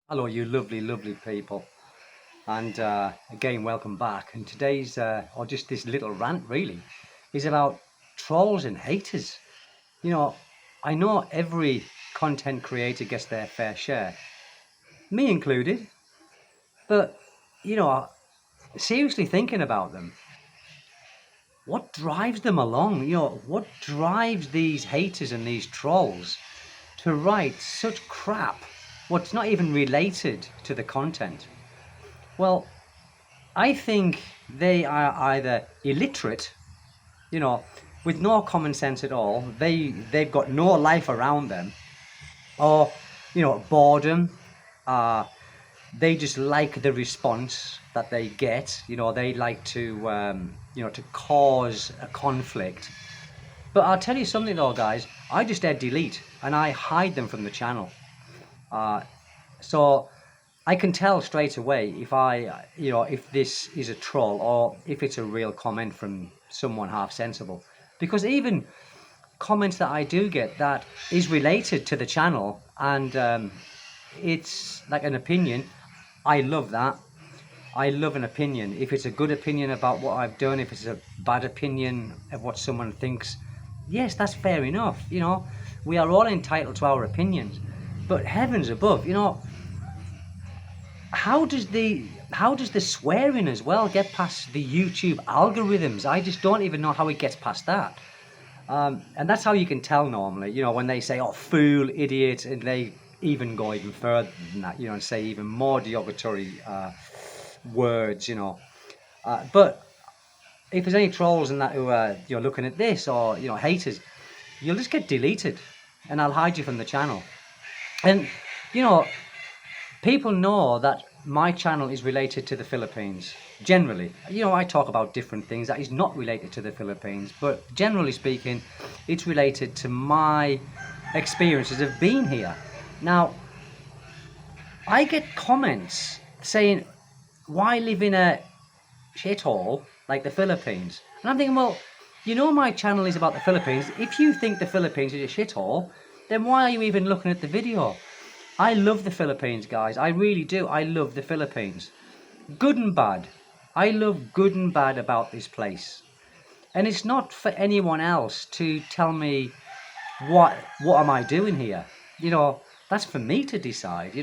Hello, you lovely, lovely people. And again, welcome back. And today's, or just this little rant really, is about trolls and haters. You know, I know every content creator gets their fair share, me included. But, you know, seriously thinking about them, what drives them along? What drives these haters and these trolls to write such crap, what's not even related to the content? Well, I think they are either illiterate, you know, with no common sense at all. They've got no life around them, or boredom. Uh, they just like the response that they get. They like to cause a conflict. But I'll tell you something though, guys. I just add delete and I hide them from the channel. Uh, so I can tell straight away if this is a troll or if it's a real comment from someone half sensible. Because even comments that I do get that is related to the channel and it's like an opinion, I love that. I love an opinion. If it's a good opinion about what I've done, if it's a bad opinion of what someone thinks, yes, that's fair enough. We are all entitled to our opinions. But heavens above, how does the swearing as well get past the YouTube algorithms? I just don't even know how it gets past that. And that's how you can tell normally, when they say, oh, fool, idiot, and they even go even further than that, and say even more derogatory words, But if there's any trolls and that who are looking at this or haters, you'll just get deleted, and I'll hide you from the channel. And you know, people know that my channel is related to the Philippines. Generally, I talk about different things that is not related to the Philippines, but generally speaking, it's related to my experiences of being here. Now, I get comments saying, why live in a shithole like the Philippines? And I'm thinking, well, my channel is about the Philippines. If you think the Philippines is a shithole, then why are you even looking at the video? I love the Philippines, guys. I really do. I love the Philippines. Good and bad. I love good and bad about this place. And it's not for anyone else to tell me what am I doing here. That's for me to decide,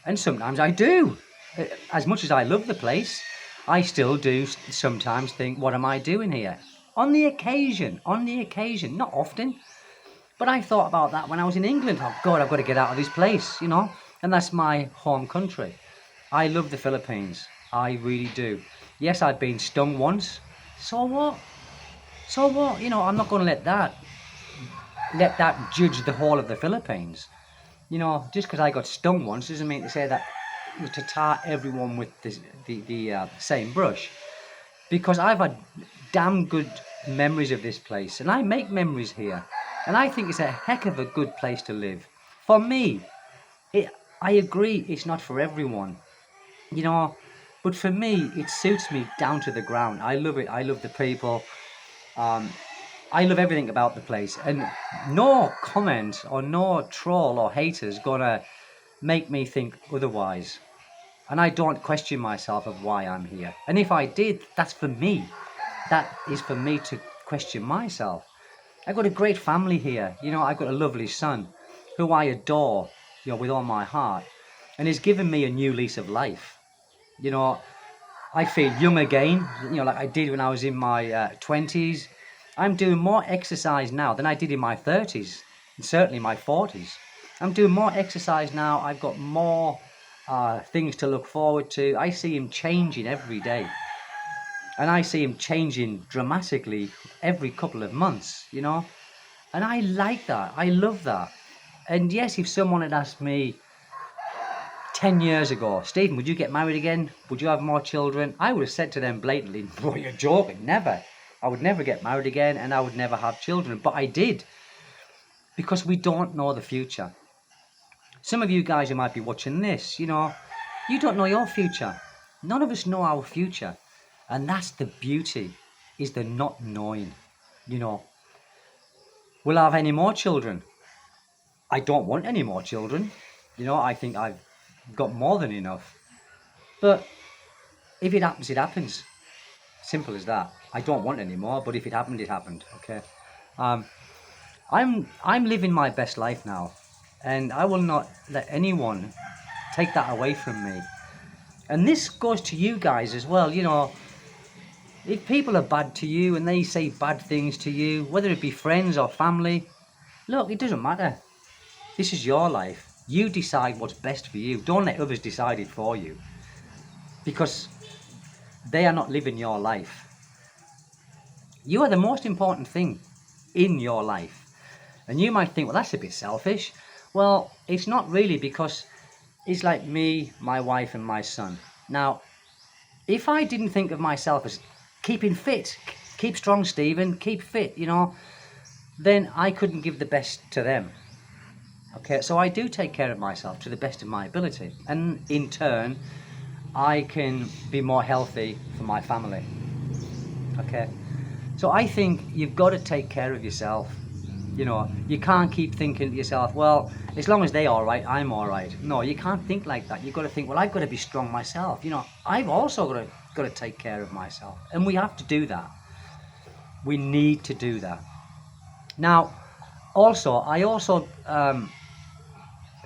And sometimes I do. As much as I love the place, I still do sometimes think, what am I doing here? On the occasion, not often. But I thought about that when I was in England. Oh, God, I've got to get out of this place, And that's my home country. I love the Philippines. I really do. Yes, I've been stung once. So what? So what? I'm not going to let that judge the whole of the Philippines. Just because I got stung once doesn't mean to say that to tar everyone with the same brush. Because I've had damn good memories of this place, and I make memories here, and I think it's a heck of a good place to live. For me, I agree it's not for everyone, you know, but for me, it suits me down to the ground. I love it. I love the people. Um, I love everything about the place, and no comment or no troll or haters gonna make me think otherwise. And I don't question myself of why I'm here. And if I did, that's for me. That is for me to question myself. I've got a great family here. I've got a lovely son who I adore, with all my heart. And he's given me a new lease of life. You know, I feel young again, like I did when I was in my 20s. I'm doing more exercise now than I did in my 30s, and certainly my 40s. I'm doing more exercise now. I've got more things to look forward to. I see him changing every day. And I see him changing dramatically every couple of months, And I like that. I love that. And yes, if someone had asked me 10 years ago, Stephen, would you get married again? Would you have more children? I would have said to them blatantly, oh, you're joking. Never. I would never get married again and I would never have children. But I did. Because we don't know the future. Some of you guys who might be watching this, you don't know your future. None of us know our future. And that's the beauty, is the not knowing. Will I have any more children? I don't want any more children. I think I've got more than enough. But if it happens, it happens. Simple as that. I don't want any more, but if it happened, it happened. Okay. Um, I'm living my best life now, and I will not let anyone take that away from me. And this goes to you guys as well. If people are bad to you and they say bad things to you, whether it be friends or family, look, it doesn't matter. This is your life. You decide what's best for you. Don't let others decide it for you, because they are not living your life. You are the most important thing in your life. And you might think, well, that's a bit selfish. Well, it's not really, because it's like me, my wife, and my son. Now, if I didn't think of myself as keeping fit, keep strong, Stephen, keep fit, then I couldn't give the best to them. Okay, so I do take care of myself to the best of my ability. And in turn, I can be more healthy for my family. Okay, so I think you've got to take care of yourself. You can't keep thinking to yourself, well, as long as they're all right, I'm all right. No, you can't think like that. You've got to think, well, I've got to be strong myself. I've also got to take care of myself. And we have to do that. We need to do that. Now,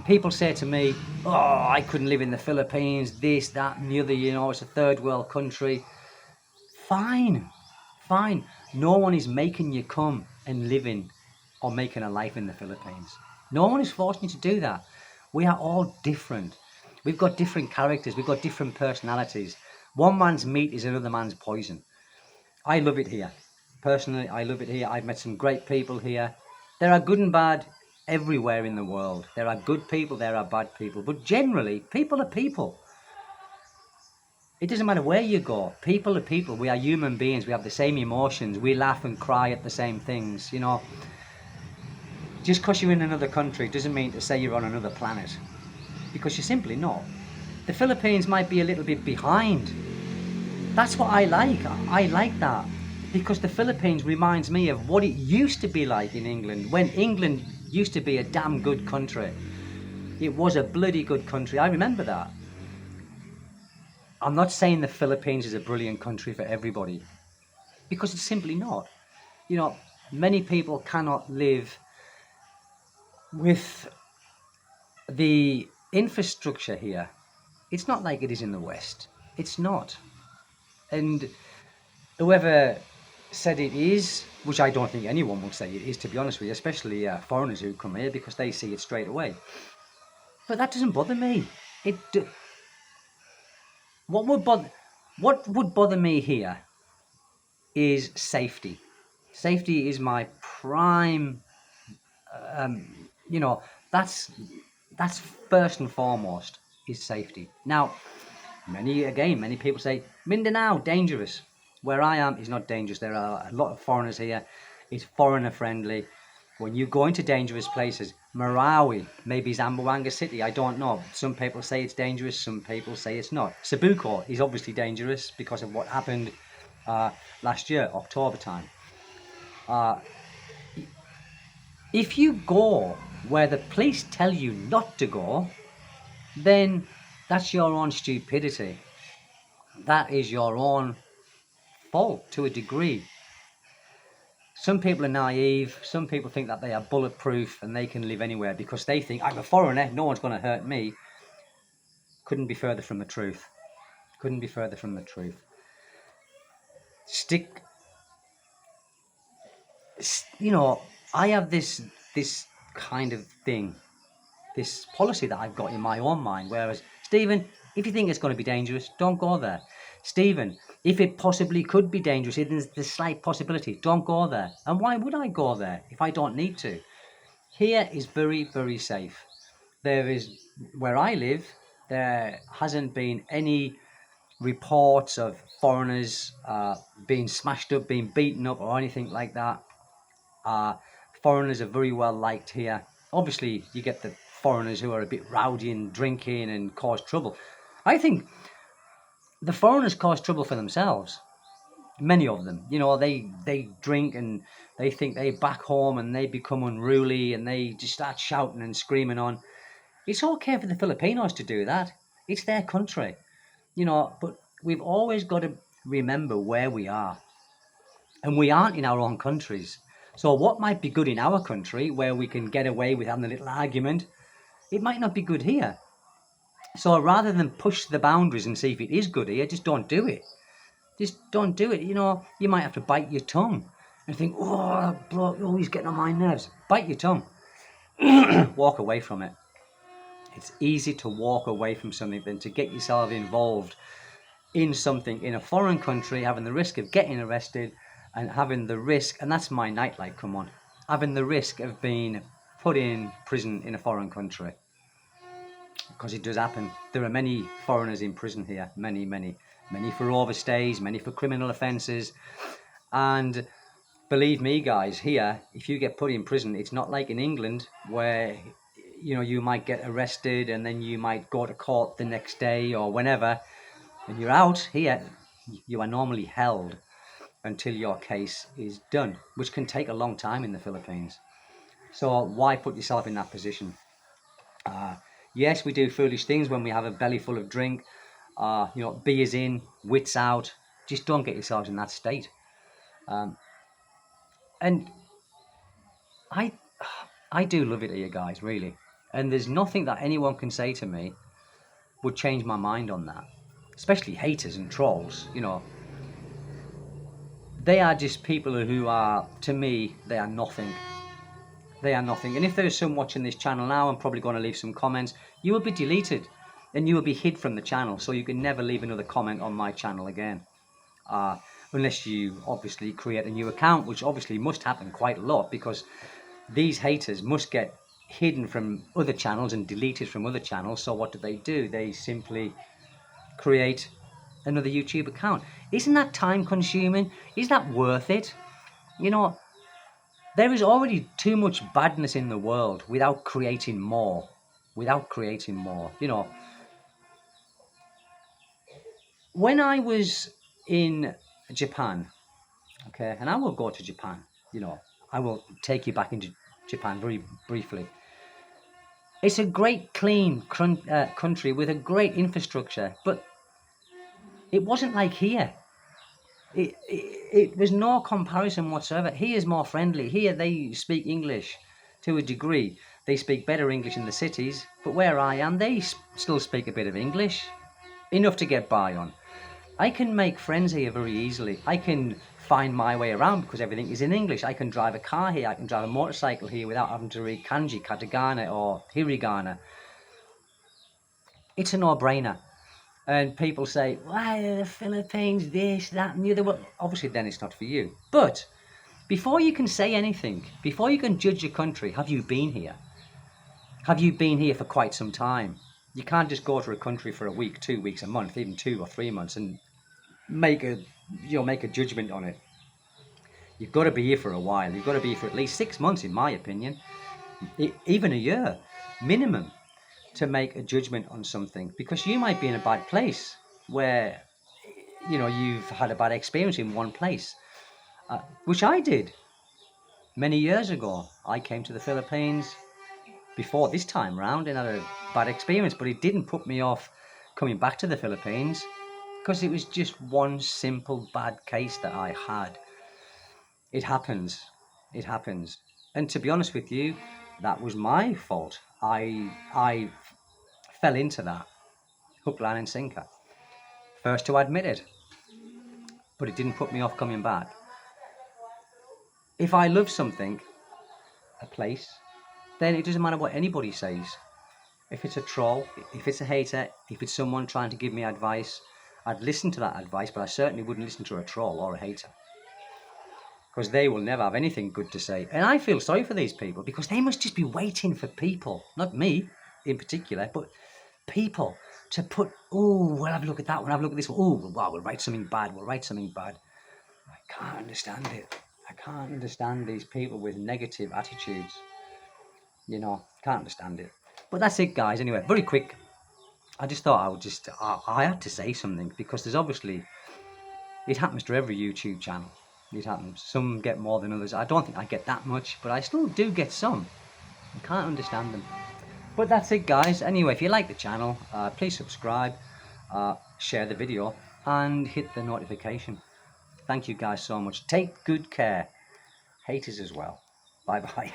people say to me, oh, I couldn't live in the Philippines, this, that, and the other, it's a third world country. Fine. No one is making you come and live in or making a life in the Philippines. No one is forcing you to do that. We are all different. We've got different characters. We've got different personalities. One man's meat is another man's poison. I love it here. Personally, I love it here. I've met some great people here. There are good and bad everywhere in the world. There are good people, there are bad people. But generally, people are people. It doesn't matter where you go. People are people. We are human beings. We have the same emotions. We laugh and cry at the same things. Just because you're in another country doesn't mean to say you're on another planet, because you're simply not. The Philippines might be a little bit behind. That's what I like. I like that, because the Philippines reminds me of what it used to be like in England, when England used to be a damn good country. It was a bloody good country. I remember that. I'm not saying the Philippines is a brilliant country for everybody, because it's simply not. Many people cannot live with the infrastructure here. It's not like it is in the West. It's not. And whoever said it is, which I don't think anyone would say it is, to be honest with you, especially foreigners who come here, because they see it straight away. But that doesn't bother me. What would bother me here is safety. Safety is my prime. That's first and foremost, is safety. Now, many people say Mindanao dangerous. Where I am is not dangerous. There are a lot of foreigners here. It's foreigner friendly. When you go into dangerous places, Marawi, maybe Zamboanga City, I don't know. Some people say it's dangerous, some people say it's not. Cebuco is obviously dangerous because of what happened last year, October time. If you go where the police tell you not to go, then that's your own stupidity. That is your own fault to a degree. Some people are naive. Some people think that they are bulletproof and they can live anywhere because they think, I'm a foreigner, no one's going to hurt me. Couldn't be further from the truth. Couldn't be further from the truth. I have this kind of thing, this policy that I've got in my own mind, whereas, Stephen, if you think it's going to be dangerous, don't go there. Stephen, if it possibly could be dangerous, if there's the slight possibility, don't go there. And why would I go there if I don't need to? Here is very, very safe. Where I live, there hasn't been any reports of foreigners being smashed up, being beaten up, or anything like that. Foreigners are very well liked here. Obviously, you get the foreigners who are a bit rowdy and drinking and cause trouble. I think the foreigners cause trouble for themselves. Many of them, they drink and they think they back home and they become unruly and they just start shouting and screaming on. It's okay for the Filipinos to do that. It's their country, but we've always got to remember where we are. And we aren't in our own countries. So what might be good in our country, where we can get away with having a little argument, it might not be good here. So rather than push the boundaries and see if it is good here, just don't do it. Just don't do it. You might have to bite your tongue and think, oh, bloke, oh, he's getting on my nerves. Bite your tongue. Walk away from it. It's easy to walk away from something than to get yourself involved in something in a foreign country, having the risk of getting arrested and having the risk, and that's my nightlight, come on, having the risk of being put in prison in a foreign country. Because it does happen. There are many foreigners in prison here, many for overstays, many for criminal offences. And believe me, guys, here, if you get put in prison, it's not like in England where you might get arrested and then you might go to court the next day or whenever, and you're out. Here, you are normally held until your case is done, which can take a long time in the Philippines. So why put yourself in that position? Yes, we do foolish things when we have a belly full of drink. Beer's in, wits out. Just don't get yourselves in that state. And I do love it here, guys, really. And there's nothing that anyone can say to me would change my mind on that. Especially haters and trolls, They are just people who are, to me, they are nothing. They are nothing. And if there is some watching this channel now, I'm probably going to leave some comments. You will be deleted and you will be hid from the channel. So you can never leave another comment on my channel again. Unless you obviously create a new account, which obviously must happen quite a lot, because these haters must get hidden from other channels and deleted from other channels. So what do? They simply create another YouTube account. Isn't that time consuming? Is that worth it? There is already too much badness in the world without creating more. When I was in Japan, okay, and I will go to Japan, I will take you back into Japan very briefly. It's a great, clean country with a great infrastructure, but it wasn't like here. It was no comparison whatsoever. Here is more friendly. Here they speak English to a degree. They speak better English in the cities, but where I am, they still speak a bit of English, enough to get by on. I can make friends here very easily. I can find my way around because everything is in English. I can drive a car here. I can drive a motorcycle here without having to read kanji, katakana, or hiragana. It's a no-brainer. And people say, why are the Philippines this, that, and the other? Well, obviously, then it's not for you. But before you can say anything, before you can judge a country, have you been here? Have you been here for quite some time? You can't just go to a country for a week, 2 weeks, a month, even 2 or 3 months, and make a judgment on it. You've got to be here for a while. You've got to be here for at least 6 months, in my opinion, even a year minimum, to make a judgment on something, because you might be in a bad place where you've had a bad experience in one place, which I did many years ago. I came to the Philippines before this time round and had a bad experience, but it didn't put me off coming back to the Philippines, because it was just one simple bad case that I had. It happens. And to be honest with you, that was my fault. I fell into that hook, line and sinker. First to admit it, but it didn't put me off coming back. If I love something, a place, then it doesn't matter what anybody says. If it's a troll, if it's a hater, if it's someone trying to give me advice, I'd listen to that advice, but I certainly wouldn't listen to a troll or a hater, because they will never have anything good to say. And I feel sorry for these people, because they must just be waiting for people, not me in particular, but people to put, oh, we'll have a look at that one, have a look at this one, oh, wow, we'll write something bad. I can't understand it. I can't understand these people with negative attitudes. Can't understand it. But that's it, guys. Anyway, very quick. I just thought I had to say something, because there's obviously, it happens to every YouTube channel. It happens. Some get more than others. I don't think I get that much, but I still do get some. I can't understand them. But that's it, guys. Anyway, if you like the channel, please subscribe, share the video, and hit the notification. Thank you guys so much. Take good care. Haters as well. Bye bye.